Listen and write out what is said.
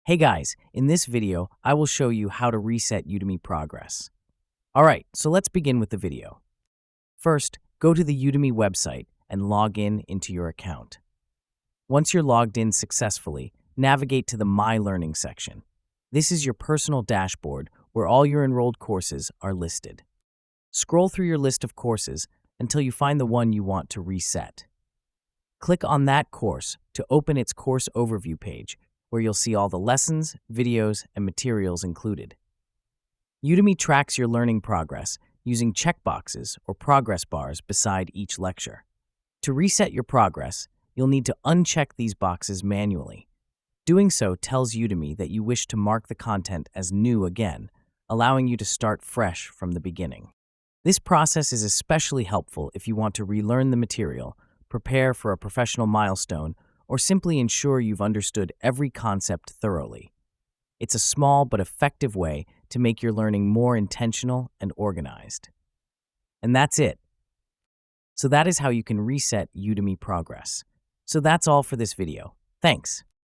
Hey guys, in this video, I will show you how to reset Udemy progress. Alright, so let's begin with the video. First, go to the Udemy website and log in into your account. Once you're logged in successfully, navigate to the My Learning section. This is your personal dashboard where all your enrolled courses are listed. Scroll through your list of courses until you find the one you want to reset. Click on that course to open its course overview page, where you'll see all the lessons, videos, and materials included. Udemy tracks your learning progress using checkboxes or progress bars beside each lecture. To reset your progress, you'll need to uncheck these boxes manually. Doing so tells Udemy that you wish to mark the content as new again, allowing you to start fresh from the beginning. This process is especially helpful if you want to relearn the material, prepare for a professional milestone, or simply ensure you've understood every concept thoroughly. It's a small but effective way to make your learning more intentional and organized. And that's it. So that is how you can reset Udemy progress. So that's all for this video. Thanks.